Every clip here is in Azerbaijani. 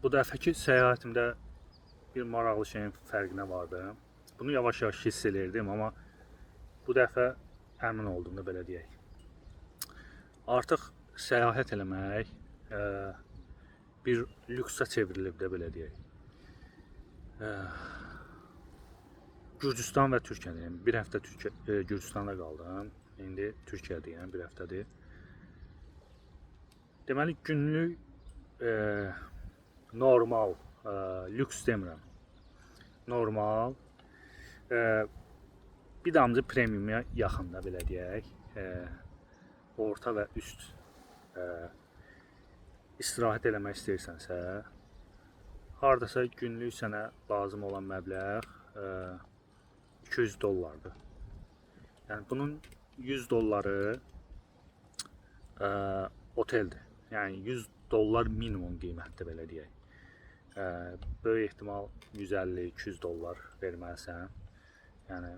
Bu dəfəki səyahətimdə bir maraqlı şeyin fərqinə vardım. Bunu yavaş-yavaş hiss edirdim, amma bu dəfə əmin oldum da belə deyək. Artıq səyahət eləmək bir lüksə çevrilib də belə deyək. Gürcüstan və Türkiyədəyim. Bir həftə Gürcüstanda qaldım. İndi Türkiyədəyim, bir həftədir. Deməli günlük normal, lüks demirəm. Normal, bir damcı premiumya yaxında belə deyək. Orta və üst istirahət eləmək istəyirsənsə, hardasa günlük sənə lazım olan məbləğ $200'dır. Yəni bunun $100 oteldir. Yəni $100 minimum qiymətdir belə deyək. Böyük ehtimal $150-200 verməlisən. Yəni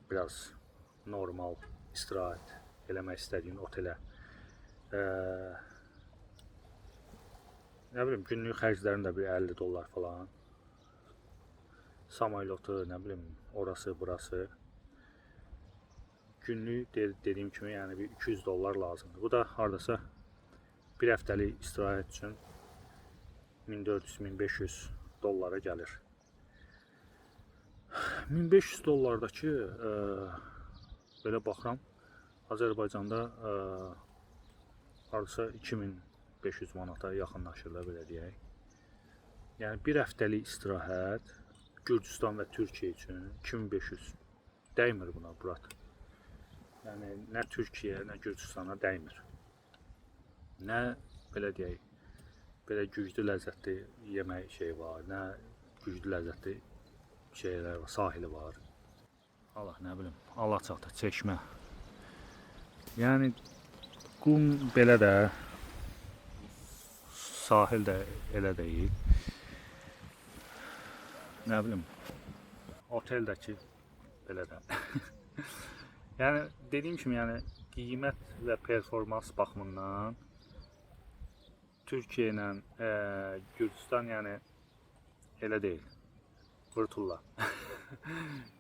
biraz normal istirahət eləmək istədiyin otelə. Nə bilim, günlük xərclərin də bir $50 falan. Samolotu, nə bilim, orası, burası. Günlük dediyim kimi, yəni bir $200 lazımdır. Bu da hardasa bir həftəlik istirahət üçün $1400-1500 gəlir. $1500'dakı belə baxıram, Azərbaycanda hardasa 2500 manata yaxınlaşır da belə deyək. Yəni bir həftəlik istirahət Gürcüstan və Türkiyə üçün 2500 dəymir buna, Burat. Yəni nə Türkiyə, nə Gürcüstana dəymir. Nə belə deyək, belə güclü ləzzətli yemək şey var, nə güclü ləzzətli şeylər var, sahili var. Allah nə bilim, Alaçatı, Çeşmə. Yəni qum belə də, sahil də elə deyil. Nə bilim, oteldəki belə də. Yəni dediyim kimi, yəni qiymət və performans baxımından Türkiyə ilə Gürcüstan yəni elə deyil. Vırtulla.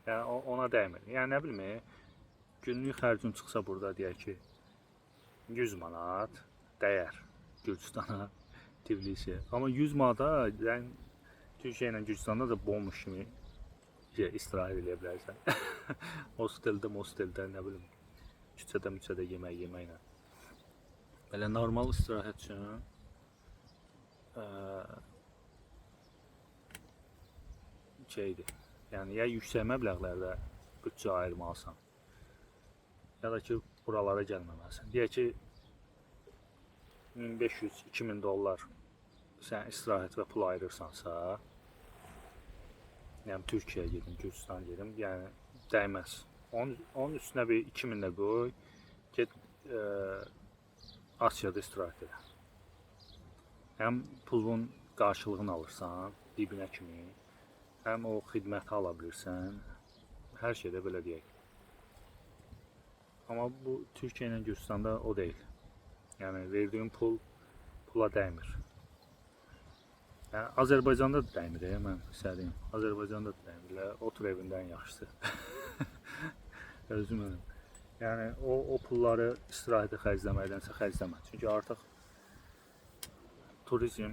Yəni ona dəymir. Yəni nə bilim, günlük xərcin çıxsa burada deyək ki 100 manat dəyər Gürcüstana, Tbilisiyə. Amma 100 manata yəni Türkiyə ilə Gürcüstanda da bomboş kimi istirahət edə bilərsən. Hosteldə, nə bilim, küçədə yeməklə. Belə normal istirahət üçün şeydir. Yəni ya yüksək məbləğlərdə bütçə ayırmalısan, ya da ki buralara gəlməməlisən. Deyək ki $1500-2000 sən istirahət və pul ayırırsansa, yəni Türkiyəyə gedim, Gürcüstana gedim, yəni dəyməz. Onun üstünə bir 2000 də qoy, get Asiyada istirahət edə. Həm pulun qarşılığını alırsan, dibinə kimi, həm o xidməti ala bilirsən, hər şeydə belə deyək. Amma bu Türkiyə ilə Gürcüstanda o deyil. Yəni verdiyin pula dəymir. Yəni Azərbaycanda da dəymir, mən istədiyim. Azərbaycanda da dəymir, otur evindən yaxşısı. Özüm önüm. Yəni o pulları istirahətə xərcləməkdənsə xərcləmə. Çünki artıq turizm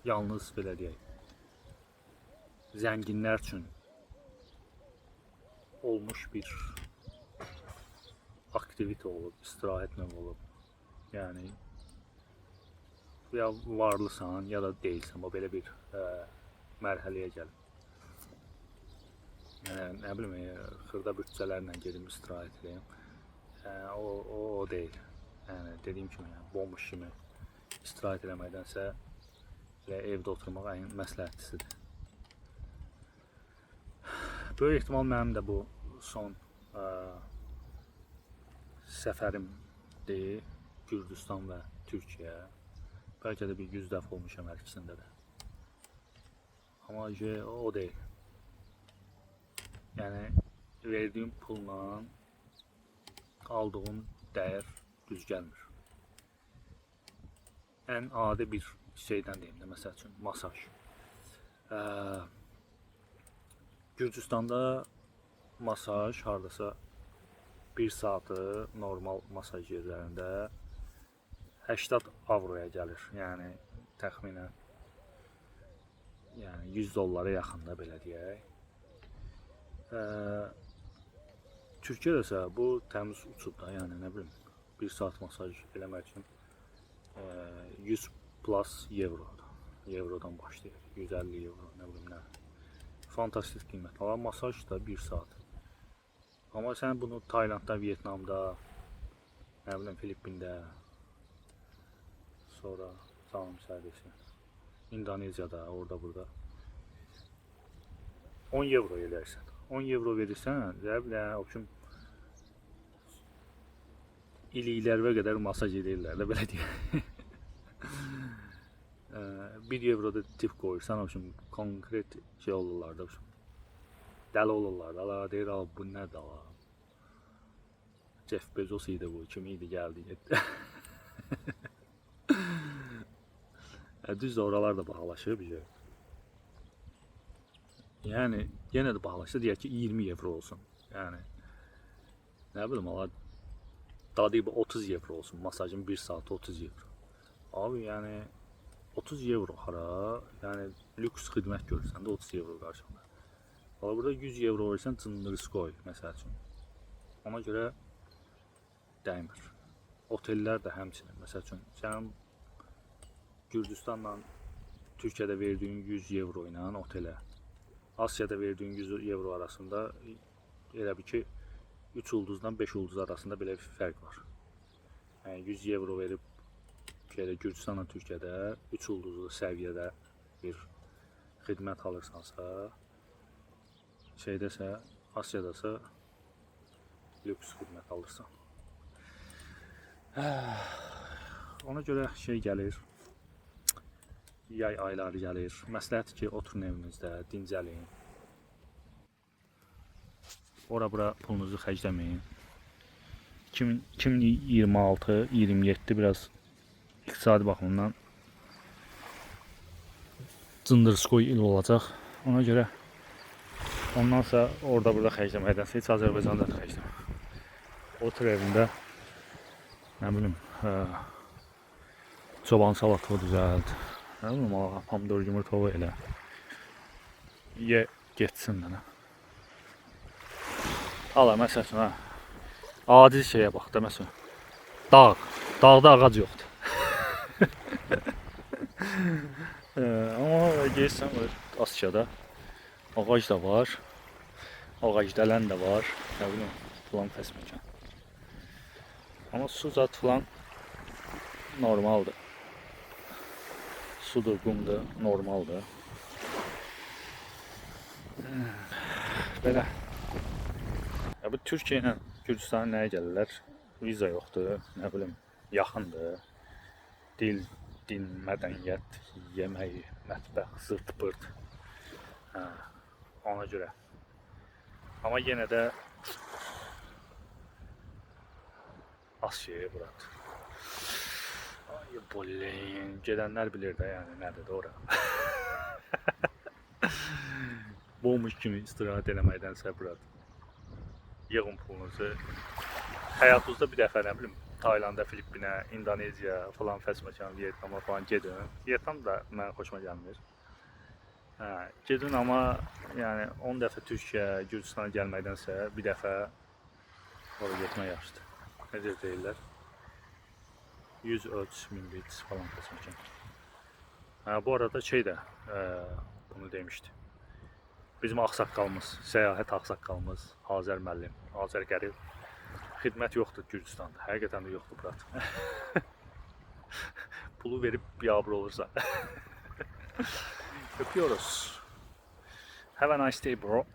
yalnız belə deyək, zənginlər üçün olmuş bir aktivite olub, istirahət növü olub. Yəni ya varlısan, ya da deyilsən, o belə bir mərhələyə gəlib. Yəni, nə bilim, xırda bütçələrlə gedim istirahət edeyim. O deyil. Yəni dediyim kimi, bomboş kimi istirahət eləməkdənsə evdə oturmaq ən məsləhətlisidir. Böyük ehtimal mənim də bu son səfərimdir Gürcüstan və Türkiyə. Bəlkə də bir 100 dəfə olmuşam hər ikisində də. Amma o deyil. Yəni verdiğim pulla aldığın dəyər düz gəlmir. ən adi bir şeydən deyim də, məsəl üçün masaj. Gürcüstanda masaj hardasa 1 saatı normal masaj yerlərində 80 avroya gəlir. Yəni təxminən 100 dollara yaxında belə deyək. Türkiyədə isə bu təmiz uçub da, yəni nə bilim 1 saat masaj eləmək üçün 100 plus Eurodan başlayır. 150 euro, nə bilim nə. Fantastik qiymət. Amma masaj da 1 saat. Amma sən bunu Taylandda, Vyetnamda, nə bilim Filippində, sonra salam sərvisi, İndoneziyada, orada burada 10 euro eləyirsən. 10 euro verirsən, option iliklərə qədər masaj edirlər də, belə deyək. 1 euroda tip qoyursan, konkret şey olurlar da, dəli olurlar da, deyir, bu nədir ala? Jeff Bezos idi bu, kim idi, gəldi, getdi. Düz oralar da bahalaşır bir şey. Yəni, yenə də bahalaşır, deyək ki, 20 euro olsun. Yəni, nə bilim, dadı 30 euro olsun, masajın 1 saat 30 euro. Abi, yəni, 30 euro hara, yəni, lüks xidmət görürsən də 30 euro qarşında. Burada 100 euro versən, cındırıskoy, məsəl üçün. Ona görə dəymir. Otellər də həmçinin, məsəl üçün, sənin Gürcüstanla Türkiyədə verdiyin 100 euro ilə otelə, Asiyada verdiyin 100 euro arasında elə bir ki 3 ulduzdan 5 ulduz arasında belə bir fərq var. Yəni 100 euro verib Gürcüstanla Türkiyədə 3 ulduzlu səviyyədə bir xidmət alırsansa, şeydəsə, Asiyadasa lüks xidmət alırsan. Ona görə şey gəlir, yay ayları gəlir. Məsləhət ki, oturun evinizdə, dincəlin. Ora-bura pulunuzu xərcləməyin. 2026-27 biraz iqtisadi baxımdan cındırıskoy il olacaq. Ona görə ondansa orada-burada xərcləməkdənsə heç Azərbaycanda xərcləmə. Otur evində, nə bilim, çoban salatı düzəld. Nə bilim, pomidor yumurtalı elə. Ye, getsin də nə. Hala, məsəl üçün, adi şeyə bax da, məsələn, dağda ağac yoxdur. Amma gəlsən, Asiyada ağac da var, ağac dələn də var, nə bilim, filan fəsməkan. Amma su zat filan normaldır. Sudur, qumdur, normaldır. Belə. Bu Türkiyə ilə Gürcüstanın nəyə gəlirlər? Viza yoxdur, nə bilim, yaxındır. Dil, din, mədəniyyət, yemək, mətbəx, zırt pırt. Ona görə. Amma yenə də Asiyaya buradır. Ay, bolin, gedənlər bilir də, yəni nədir də ora. Boğmuş kimi istirahət eləməkdənsə buradır. Yığın pulunuzu. Həyatınızda bir dəfə, nə bilim, Taylanda, Filippinə, İndoneziya falan fəsməkan, Vyetnama falan gedin. Vyetnam da mənə xoşuma gəlmir. Gedin, amma yəni 10 dəfə Türkiyə, Gürcüstana gəlməkdənsə bir dəfə oraya getmək yaxşıdır. Necə deyirlər? 100 ölç, 1000 bit falan fəsməkan. Bu arada şey də bunu demişdi. Bizim ağsaqqalımız, səyahət ağsaqqalımız, Azər müəllim, Azər Qərib. Xidmət yoxdur Gürcüstanda, həqiqətən də yoxdur burat. Pulu verib biabır olursa. Öpüyoruz. Have a nice day, bro.